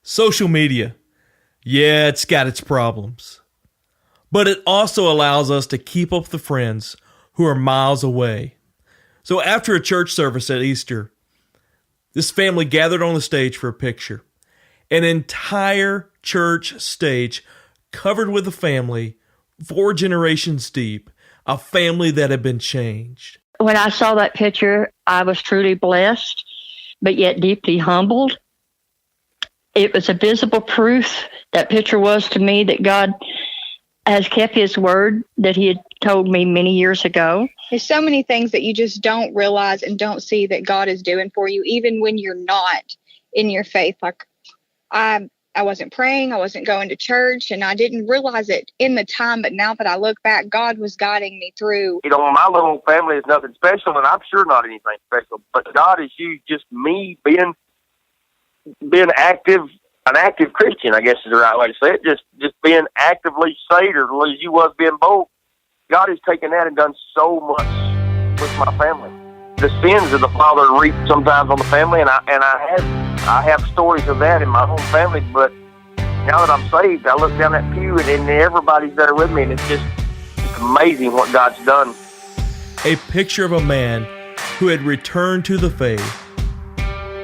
Social media. Yeah, it's got its problems. But it also allows us to keep up with the friends who are miles away. So after a church service at Easter, this family gathered on the stage for a picture. An entire church stage covered with a family, 4 generations deep, a family that had been changed. When I saw that picture, I was truly blessed, but yet deeply humbled. It was a visible proof, that picture was to me, that God has kept his word that he had told me many years ago. There's so many things that you just don't realize and don't see that God is doing for you, even when you're not in your faith. Like I wasn't praying, I wasn't going to church, and I didn't realize it in the time. But now that I look back, God was guiding me through. You know, my little family is nothing special, and I'm sure not anything special. But God has used just me being active, an active Christian, I guess is the right way to say it. Just being actively saved, or as you was being bold. God has taken that and done so much with my family. The sins of the father reap sometimes on the family, and I have stories of that in my own family. But now that I'm saved, I look down that pew and everybody's there with me, and it's amazing what God's done. A picture of a man who had returned to the faith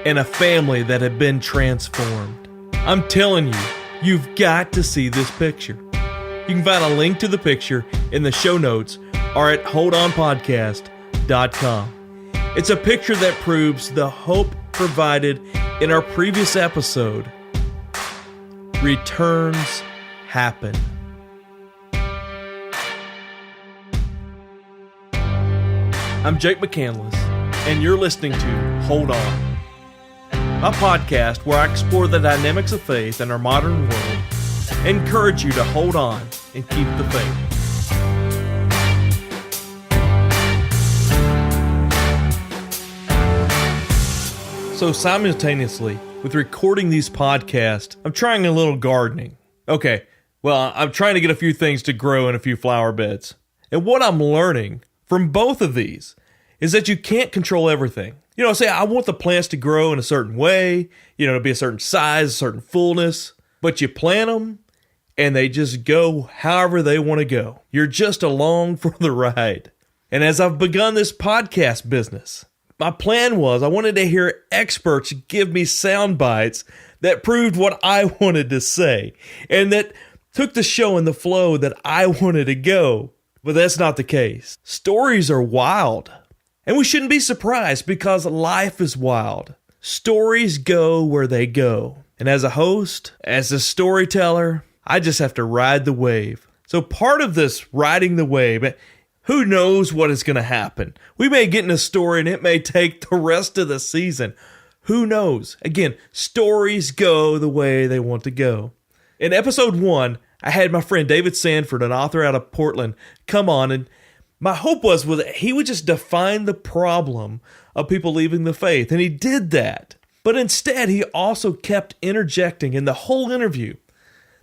and a family that had been transformed. I'm telling you, you've got to see this picture. You can find a link to the picture in the show notes or at holdonpodcast.com. It's a picture that proves the hope provided in our previous episode. Returns happen. I'm Jake McCandless, and you're listening to Hold On, my podcast where I explore the dynamics of faith in our modern world and encourage you to hold on and keep the faith. So simultaneously with recording these podcasts, I'm trying a little gardening. Okay, well, I'm trying to get a few things to grow in a few flower beds. And what I'm learning from both of these is that you can't control everything. You know, say I want the plants to grow in a certain way, to be a certain size, a certain fullness, but you plant them and they just go however they want to go. You're just along for the ride. And as I've begun this podcast business, my plan was I wanted to hear experts give me sound bites that proved what I wanted to say and that took the show in the flow that I wanted to go. But that's not the case. Stories are wild. And we shouldn't be surprised because life is wild. Stories go where they go. And as a host, as a storyteller, I just have to ride the wave. So part of this riding the wave, who knows what is going to happen? We may get in a story and it may take the rest of the season. Who knows? Again, stories go the way they want to go. In episode 1, I had my friend David Sanford, an author out of Portland, come on, and my hope was that he would just define the problem of people leaving the faith, and he did that. But instead, he also kept interjecting in the whole interview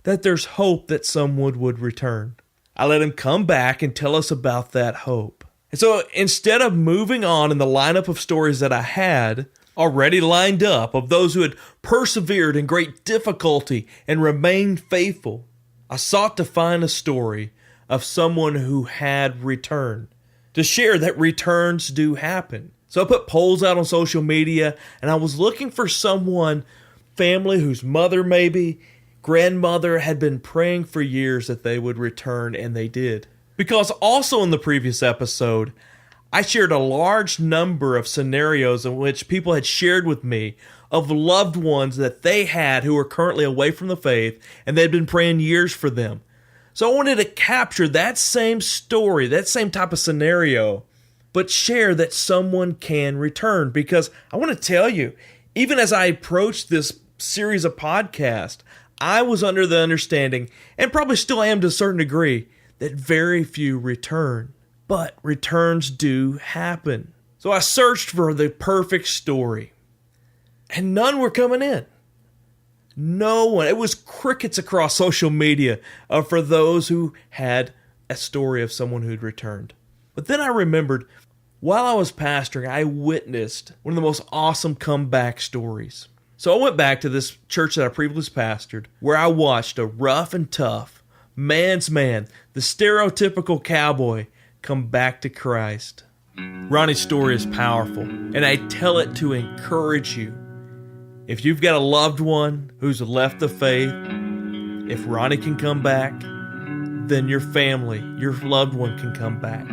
that there's hope that someone would return. I let him come back and tell us about that hope. And so instead of moving on in the lineup of stories that I had already lined up of those who had persevered in great difficulty and remained faithful, I sought to find a story of someone who had returned, to share that returns do happen. So I put polls out on social media, and I was looking for someone, family whose mother maybe, grandmother had been praying for years that they would return, and they did. Because also in the previous episode, I shared a large number of scenarios in which people had shared with me of loved ones that they had who are currently away from the faith, and they'd been praying years for them. So I wanted to capture that same story, that same type of scenario, but share that someone can return. Because I want to tell you, even as I approached this series of podcasts, I was under the understanding, and probably still am to a certain degree, that very few return. But returns do happen. So I searched for the perfect story, and none were coming in. No one. It was crickets across social media for those who had a story of someone who'd returned. But then I remembered, while I was pastoring, I witnessed one of the most awesome comeback stories. So I went back to this church that I previously pastored, where I watched a rough and tough, man's man, the stereotypical cowboy, come back to Christ. Ronnie's story is powerful, and I tell it to encourage you. If you've got a loved one who's left the faith, if Ronnie can come back, then your family, your loved one can come back.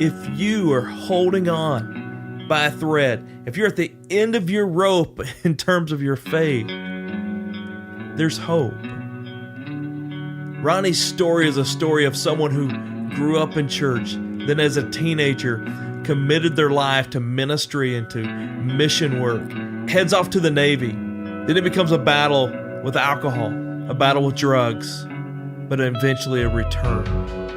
If you are holding on by a thread, if you're at the end of your rope in terms of your faith, there's hope. Ronnie's story is a story of someone who grew up in church, then as a teenager committed their life to ministry and to mission work, heads off to the Navy. Then it becomes a battle with alcohol, a battle with drugs, but eventually a return.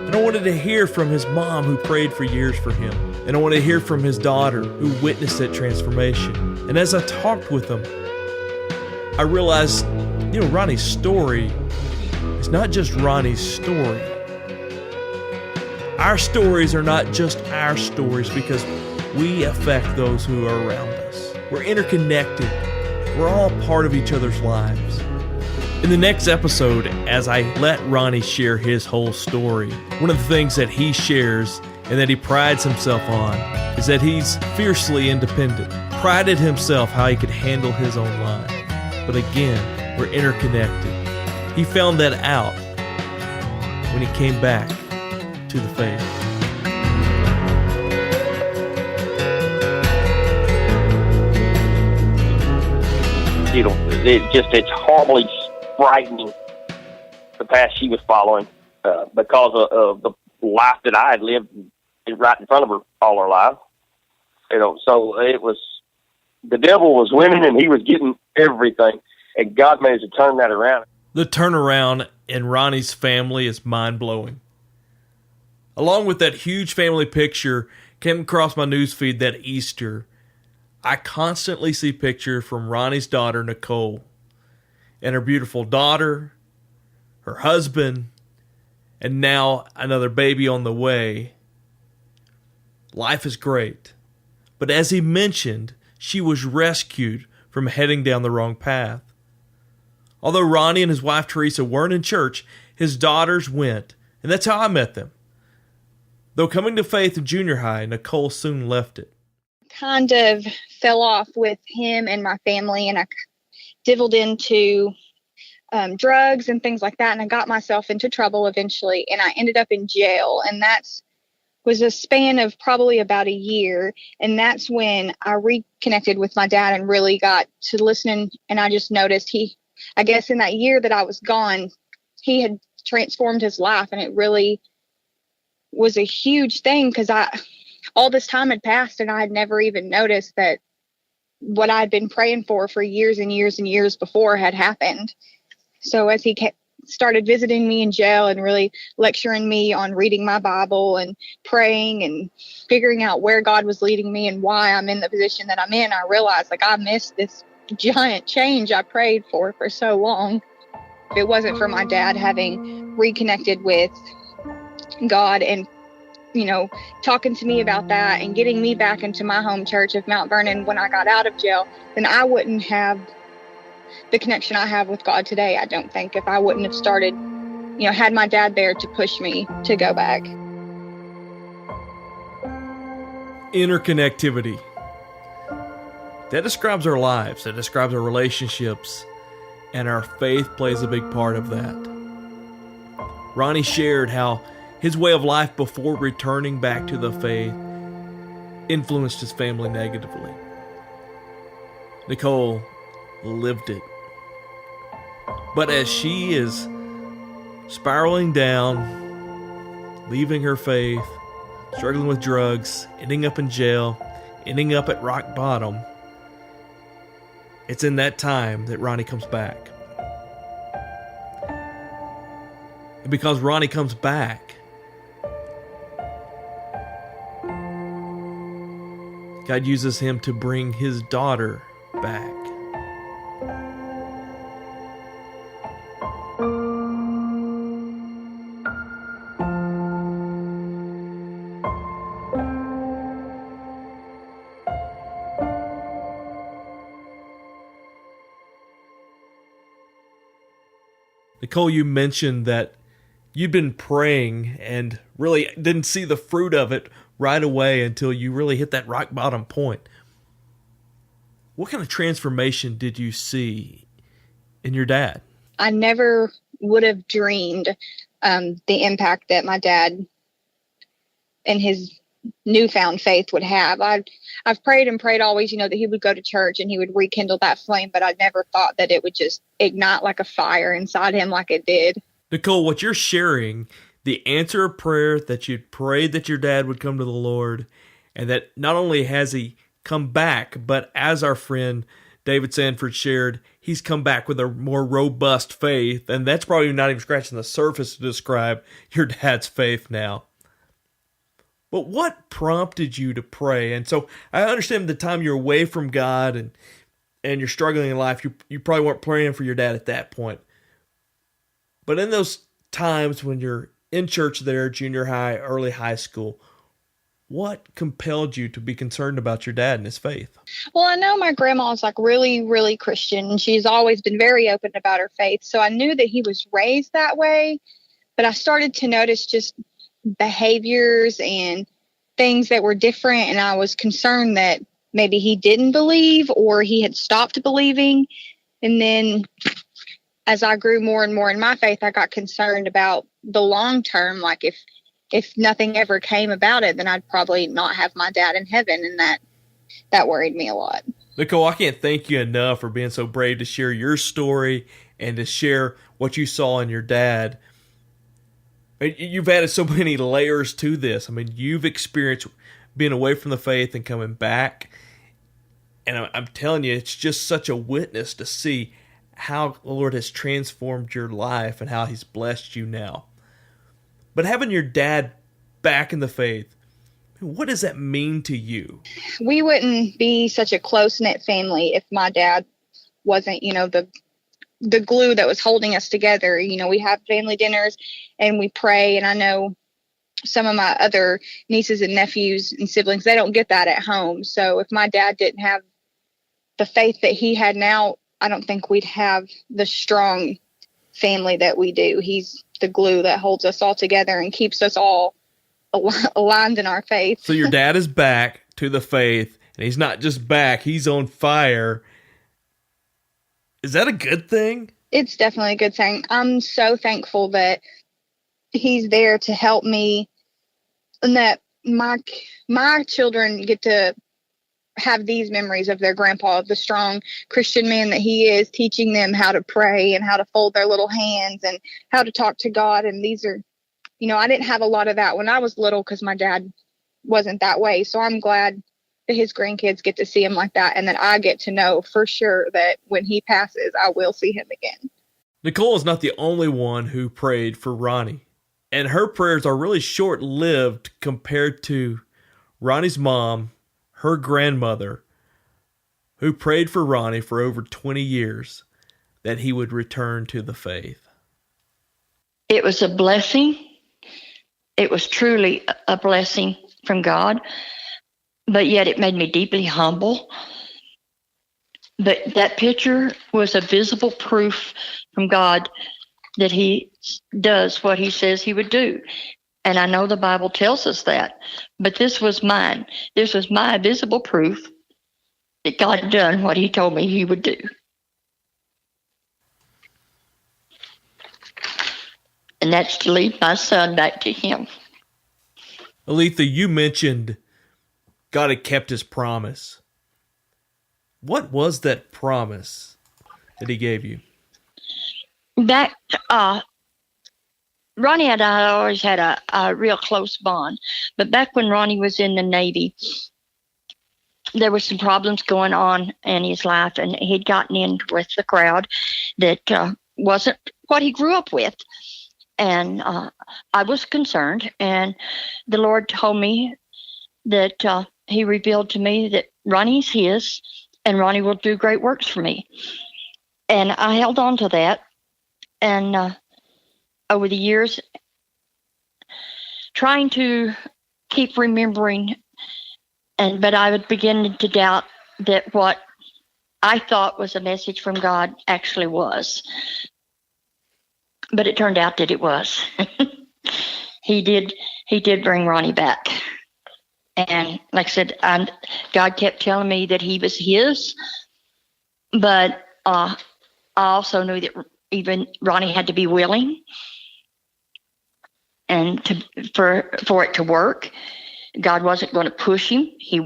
And I wanted to hear from his mom who prayed for years for him. And I wanted to hear from his daughter who witnessed that transformation. And as I talked with them, I realized, Ronnie's story is not just Ronnie's story. Our stories are not just our stories because we affect those who are around us. We're interconnected. We're all part of each other's lives. In the next episode, as I let Ronnie share his whole story, one of the things that he shares and that he prides himself on is that he's fiercely independent, prided himself how he could handle his own life. But again, we're interconnected. He found that out when he came back to the faith. It's horribly frightening, the path she was following, because of the life that I had lived right in front of her all her life. So it was, the devil was winning and he was getting everything, and God managed to turn that around. The turnaround in Ronnie's family is mind-blowing. Along with that huge family picture came across my newsfeed that Easter, I constantly see pictures from Ronnie's daughter, Nichole, and her beautiful daughter, her husband, and now another baby on the way. Life is great. But as he mentioned, she was rescued from heading down the wrong path. Although Ronnie and his wife Teresa weren't in church, his daughters went, and that's how I met them. Though coming to faith in junior high, Nichole soon left it. Kind of fell off with him and my family, and I dived into drugs and things like that, and I got myself into trouble eventually, and I ended up in jail, and that was a span of probably about a year, and that's when I reconnected with my dad and really got to listening, and I just noticed I guess in that year that I was gone, he had transformed his life, and it really was a huge thing because all this time had passed and I had never even noticed that what I'd been praying for years and years and years before had happened. So as he started visiting me in jail and really lecturing me on reading my Bible and praying and figuring out where God was leading me and why I'm in the position that I'm in, I realized I missed this giant change I prayed for so long. If it wasn't for my dad having reconnected with God and talking to me about that and getting me back into my home church of Mount Vernon when I got out of jail, then I wouldn't have the connection I have with God today, I don't think, if I wouldn't have started, had my dad there to push me to go back. Interconnectivity. That describes our lives, that describes our relationships, and our faith plays a big part of that. Ronnie shared how his way of life before returning back to the faith influenced his family negatively. Nichole lived it. But as she is spiraling down, leaving her faith, struggling with drugs, ending up in jail, ending up at rock bottom, it's in that time that Ronnie comes back. And because Ronnie comes back, God uses him to bring his daughter back. Nichole, you mentioned that you'd been praying and really didn't see the fruit of it right away until you really hit that rock bottom point. What kind of transformation did you see in your dad? I never would have dreamed the impact that my dad and his newfound faith would have. I've prayed and prayed always, that he would go to church and he would rekindle that flame, but I never thought that it would just ignite like a fire inside him like it did. Nichole, what you're sharing, the answer of prayer that you'd prayed that your dad would come to the Lord, and that not only has he come back, but as our friend David Sanford shared, he's come back with a more robust faith, and that's probably not even scratching the surface to describe your dad's faith now. But what prompted you to pray? And so I understand the time you're away from God and you're struggling in life, you probably weren't praying for your dad at that point. But in those times when you're in church there, junior high, early high school, what compelled you to be concerned about your dad and his faith? Well, I know my grandma's like really, really Christian, and she's always been very open about her faith. So I knew that he was raised that way, but I started to notice just behaviors and things that were different, and I was concerned that maybe he didn't believe or he had stopped believing. And then as I grew more and more in my faith, I got concerned about the long term. Like if nothing ever came about it, then I'd probably not have my dad in heaven, and that worried me a lot. Nichole, I can't thank you enough for being so brave to share your story and to share what you saw in your dad. You've added so many layers to this. I mean, you've experienced being away from the faith and coming back. And I'm telling you, it's just such a witness to see how the Lord has transformed your life and how he's blessed you now. But having your dad back in the faith, what does that mean to you? We wouldn't be such a close-knit family if my dad wasn't, the glue that was holding us together. We have family dinners and we pray. And I know some of my other nieces and nephews and siblings, they don't get that at home. So if my dad didn't have the faith that he had now, I don't think we'd have the strong family that we do. He's the glue that holds us all together and keeps us all aligned in our faith. So your dad is back to the faith, and he's not just back, he's on fire. Is that a good thing? It's definitely a good thing. I'm so thankful that he's there to help me, and that my children get to have these memories of their grandpa, of the strong Christian man that he is, teaching them how to pray and how to fold their little hands and how to talk to God. And these are, I didn't have a lot of that when I was little because my dad wasn't that way. So I'm glad that his grandkids get to see him like that, and that I get to know for sure that when he passes, I will see him again. Nichole is not the only one who prayed for Ronnie, and her prayers are really short-lived compared to Ronnie's mom, her grandmother, who prayed for Ronnie for over 20 years that he would return to the faith. It was a blessing. It was truly a blessing from God, but yet it made me deeply humble. But that picture was a visible proof from God that he does what he says he would do. And I know the Bible tells us that, but this was mine. This was my visible proof that God had done what he told me he would do. And that's to lead my son back to him. Aletha, you mentioned God had kept his promise. What was that promise that he gave you? Back, Ronnie and I always had a real close bond. But back when Ronnie was in the Navy, there were some problems going on in his life, and he'd gotten in with the crowd that wasn't what he grew up with. And I was concerned, and the Lord told me that he revealed to me that Ronnie's his, and Ronnie will do great works for me. And I held on to that. And over the years, trying to keep remembering, but I would begin to doubt that what I thought was a message from God actually was. but it turned out that it was. He did bring Ronnie back. And like I said, God kept telling me that he was his, but I also knew that even Ronnie had to be willing and for it to work. God wasn't going to push him. He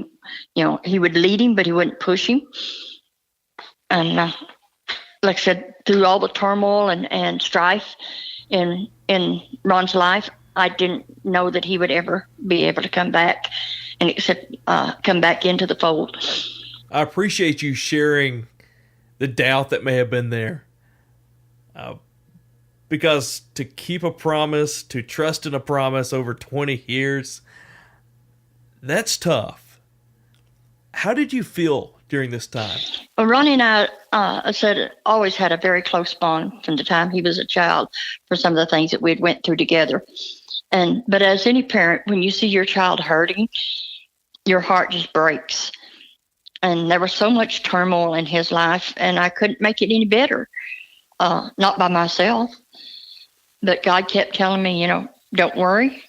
would lead him, but he wouldn't push him. And like I said, through all the turmoil and strife in Ron's life, I didn't know that he would ever be able to come back and come back into the fold. I appreciate you sharing the doubt that may have been there. Because to keep a promise, to trust in a promise over 20 years, that's tough. How did you feel during this time? Well, Ronnie and I always had a very close bond from the time he was a child for some of the things that we'd went through together. But as any parent, when you see your child hurting, your heart just breaks. And there was so much turmoil in his life, and I couldn't make it any better. Not by myself. But God kept telling me, don't worry.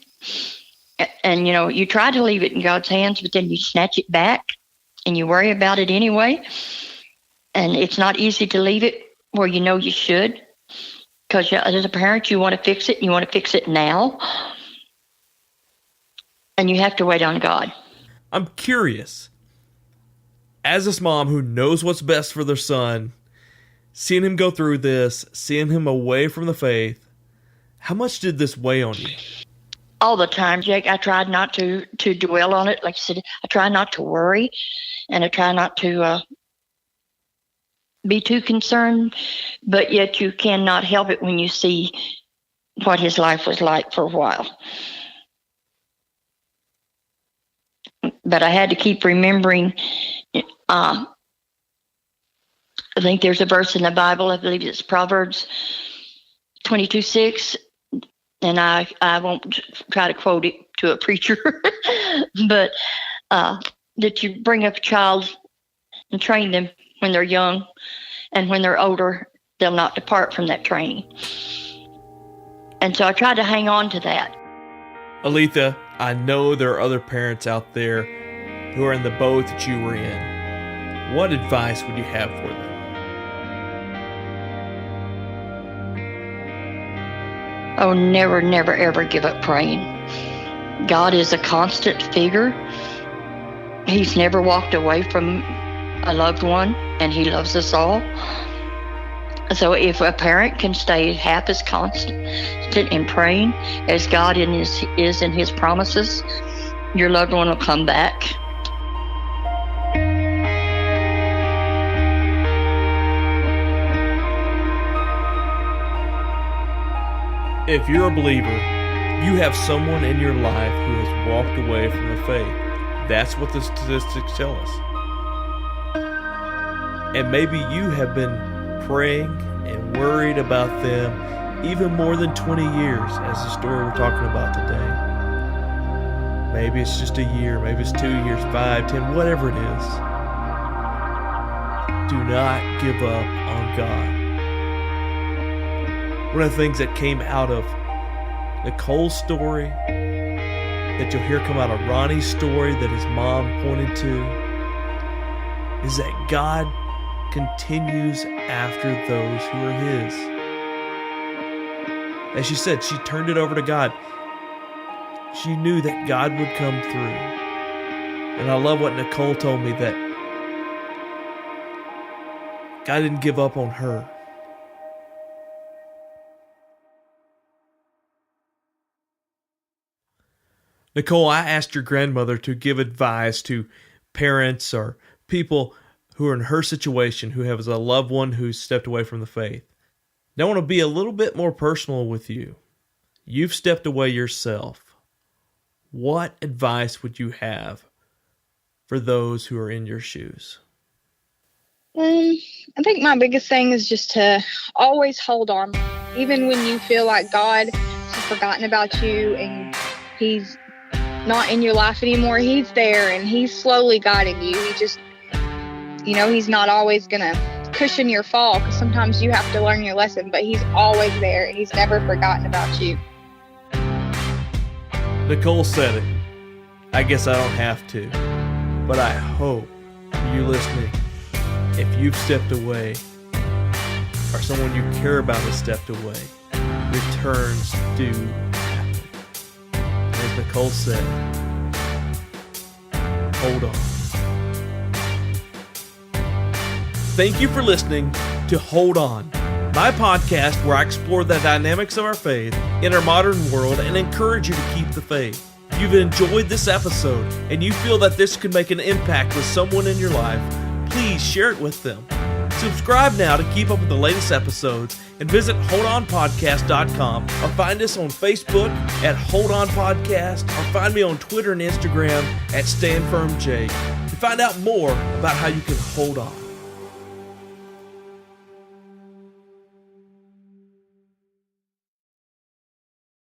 And, you try to leave it in God's hands, but then you snatch it back and you worry about it anyway. And it's not easy to leave it where you should. Because as a parent, you want to fix it. And you want to fix it now. And you have to wait on God. I'm curious. As this mom who knows what's best for their son, seeing him go through this, seeing him away from the faith, how much did this weigh on you? All the time, Jake. I tried not to dwell on it. Like I said, I try not to worry, and I try not to be too concerned, but yet you cannot help it when you see what his life was like for a while. But I had to keep remembering, I think there's a verse in the Bible, I believe it's Proverbs 22:6, and I won't try to quote it to a preacher, but that you bring up a child and train them when they're young, and when they're older, they'll not depart from that training. And so I tried to hang on to that. Aletha, I know there are other parents out there who are in the boat that you were in. What advice would you have for them? Oh, never, never, ever give up praying. God is a constant figure. He's never walked away from a loved one, and he loves us all. So if a parent can stay half as constant in praying as God is in his promises, your loved one will come back. If you're a believer, you have someone in your life who has walked away from the faith. That's what the statistics tell us. And maybe you have been praying and worried about them even more than 20 years, as the story we're talking about today. Maybe it's just a year, maybe it's 2 years, 5, 10, whatever it is. Do not give up on God. One of the things that came out of Nichole's story, that you'll hear come out of Ronnie's story, that his mom pointed to, is that God continues after those who are his. As she said, she turned it over to God. She knew that God would come through. And I love what Nichole told me, that God didn't give up on her. Nichole, I asked your grandmother to give advice to parents or people who are in her situation, who has a loved one who's stepped away from the faith. Now I want to be a little bit more personal with you. You've stepped away yourself. What advice would you have for those who are in your shoes? I think my biggest thing is just to always hold on. Even when you feel like God has forgotten about you and he's not in your life anymore, he's there and he's slowly guiding you. He just, he's not always going to cushion your fall, because sometimes you have to learn your lesson, but he's always there and he's never forgotten about you. Nichole said it. I guess I don't have to, but I hope you listening, if you've stepped away or someone you care about has stepped away, returns do happen. As Nichole said, hold on. Thank you for listening to Hold On, my podcast where I explore the dynamics of our faith in our modern world and encourage you to keep the faith. If you've enjoyed this episode and you feel that this could make an impact with someone in your life, please share it with them. Subscribe now to keep up with the latest episodes and visit holdonpodcast.com or find us on Facebook at Hold On Podcast or find me on Twitter and Instagram at StandFirmJ to find out more about how you can hold on.